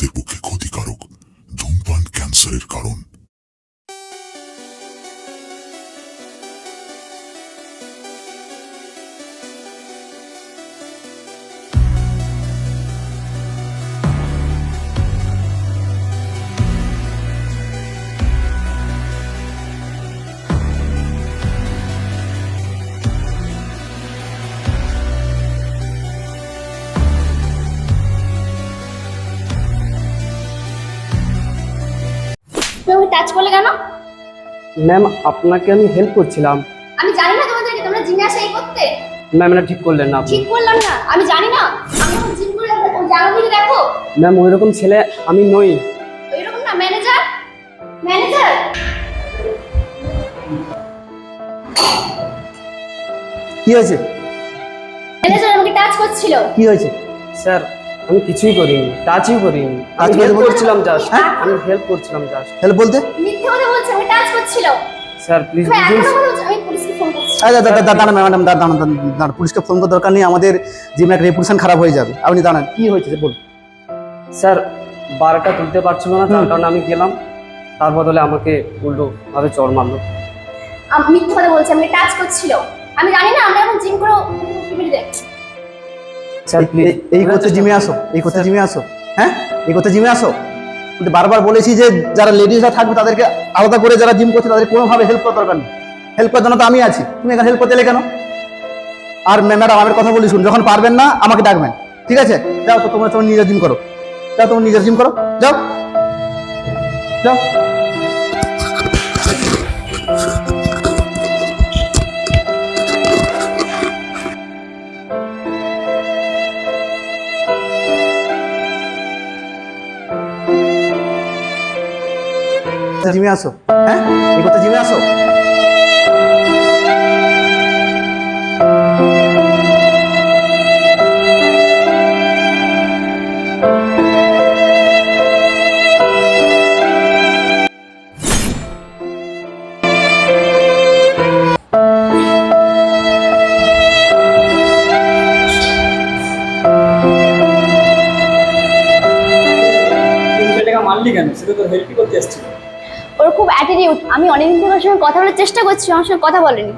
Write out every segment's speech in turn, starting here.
স্বাস্থ্যের পক্ষে ক্ষতিকারক। ধূমপান ক্যান্সারের কারণ। তুমি টাচ করলে কেন? ম্যাম আপনাকে আমি হেল্প করছিলাম। আমি জানি না তোমাদেরকে, তোমরা জিমে আসা এই করতে। ম্যাম এটা ঠিক করলেন না আপনি। ঠিক করলাম না, আমি জানি না। আমি এখন জিম করে জানো দিকে দেখো। ম্যাম ওই রকম ছেলে আমি নই। এরকম না, ম্যানেজার ম্যানেজার কি হয়েছে? ম্যানেজার আমাকে টাচ করছিল। কি হয়েছে? স্যার আমি কিছুই করিনি, টাচই করিনি। আমি টাচ হেল্প করতে করছিলাম জাস্ট। হ্যাঁ? আমি হেল্প করছিলাম জাস্ট। হেল্প বলতে? মিথ্যে কথা বলছে, আমি টাচ করছিল। স্যার প্লিজ তুমি বুঝুন। এখনো বলছো আমি পুলিশকে ফোন করছি। দাঁড়ান ম্যাডাম, দাঁড়ান, পুলিশকে ফোন করার দরকার নেই। আমাদের জিমের একটা রেপুটেশন খারাপ হয়ে যাবে। আপনি দাঁড়ান, কি হয়েছে বলুন। স্যার বারোটা তুলতে পারছিল না, তার কারণে আমি গেলাম। তার বদলে আমাকে উল্টো ভাবে চড় মারলো। আমি মিথ্যে কথা বলছি, আমি টাচ করছিল। আমি জানি না, আমরা এখন জিম করে টিভি দেখ। স্যার প্লিজ এই করতে জিমে আসো, এই করতে জিমে আসো, হ্যাঁ এই করতে জিমে আসো। কিন্তু বারবার বলেছি যে যারা লেডিসরা থাকবে তাদেরকে আলাদা করে, যারা জিম করছে তাদের কোনোভাবে হেল্প করার দরকার নেই। হেল্প করার জন্য তো আমি আছি, তুমি এখানে হেল্প করতে এলে কেন? আর ম্যাডাম আমার কথা বলি, শুনুন, যখন পারবেন না আমাকে ডাকবেন, ঠিক আছে? যাও তো, তোমরা তোমার নিজের জিম করো, যাও তোমার নিজের জিম করো, যাও যাও। জিমে আসো, হ্যাঁ এই করতে জিমে আসো। ছেলেটাকে মারলি কেন? সেটা তো হেল্পই করতে এসেছিল। ওর খুব অ্যাটিটিউড। আমি অনেকদিন থেকে ওর সঙ্গে কথা বলার চেষ্টা করছি, আমার সঙ্গে কথা বলেনি।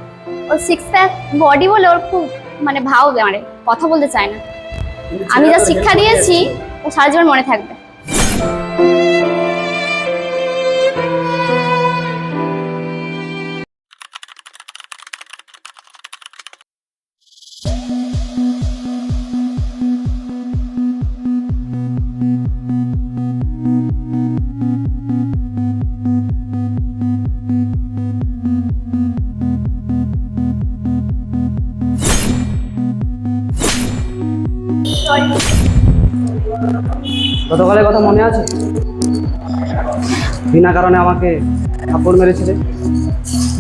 ওর সিক্স প্যাক বডি বলে ওর খুব মানে ভাও মানে কথা বলতে চায় না। আমি যা শিক্ষা দিয়েছি ও সারা জীবন মনে থাকবে। গতকালের কথা মনে আছে? বিনা কারণে আমাকে থাপ্পড় মেরেছিলে।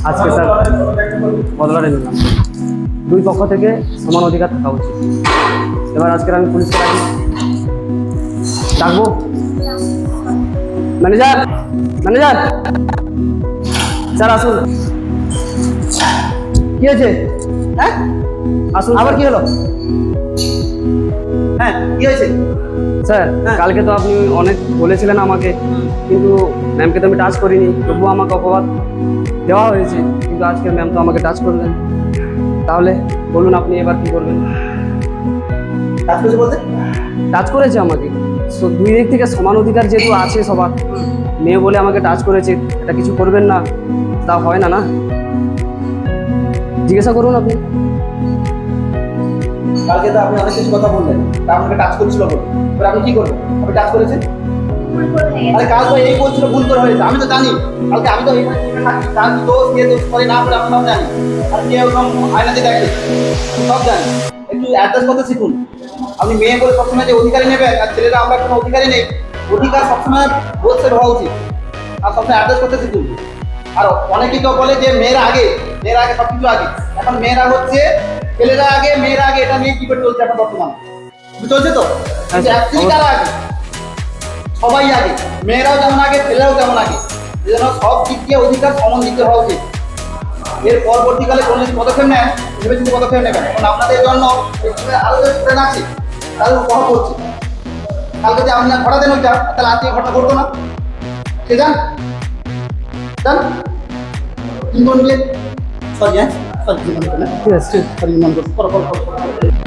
আজকে স্যার বদলাটা নিলাম। দুই পক্ষ থেকে সমান অধিকার থাকা উচিত। এবার আজকের আমি পুলিশকে ডাকবো। ম্যানেজার ম্যানেজার স্যার আসুন। কি হয়েছে? হ্যাঁ আসুন। আবার কি হলো? হ্যাঁ কি হয়েছে? স্যার হ্যাঁ। কালকে তো আপনি অনেক বলেছিলেন আমাকে, কিন্তু ম্যামকে তো আমি টাচ করিনি, তবুও আমাকে অপবাদ দেওয়া হয়েছে। কিন্তু আজকে ম্যাম তো আমাকে টাচ করলেন। তাহলে বলুন আপনি এবার কি করবেন? কাজ করছে বলতে? টাচ করেছে আমাকে। দুই দিক থেকে সমান অধিকার যেহেতু আছে সবার, মেয়ে বলে আমাকে টাচ করেছে, এটা কিছু করবেন না তা হয় না, না? জিজ্ঞাসা করুন আপনি। কালকে তো আপনি অনেক কিছু কথা বললেন, তা আপনাকে টাচ করছিল বলে, এবার আপনি কি করবেন? আপনি টাচ করেছেন? আরে কাল তো এই বলছিল ভুল করে হয়েছে, আমি তো জানি। কালকে আমি তো এইখানে থাকি, তার কি দোষ কে দোষ করে না করে আমি সব জানি। আর কে ওরকম আয়নাতে দেখে সব জানি। একটু অ্যাডজাস্ট করতে শিখুন। আপনি মেয়ে বলে সবসময় যে অধিকারী নেবেন, আর ছেলেরা আমরা কোনো অধিকারী নেই। অধিকার সবসময় বোধের হওয়া উচিত, আর সবসময় অ্যাডজাস্ট করতে শিখুন। আর অনেকেই তো বলে যে মেয়েরা আগে সব কিছু আগে। এখন মেয়েরা হচ্ছে ছেলেরা আগে, মেয়েরা আগে, এটা নিয়ে কি করে চলছে এখন বর্তমানে? চলছে তো অ্যাকচুয়ালি কারা আগে? সবাই আগে, মেয়েরাও যেমন আগে, ছেলেরাও যেমন আগে। এই জন্য সব দিক দিয়ে অধিকার সমান দিতে হওয়া উচিত। এর পরবর্তীকালে কোনো যদি পদক্ষেপ নেন, ভেবে চিন্তে পদক্ষেপ নেবেন। কারণ আপনাদের জন্য আরো যে স্টুডেন্ট আছে তাদের উপহার করছে। কালকে যদি আপনি না ঘটাতেন ওইটা তাহলে আজকে এই ঘটনা ঘটতো না। সে যান যান তুমি বলবে সরি হ্যাঁ সরি ঠিক আছে সরি মন করো করো করো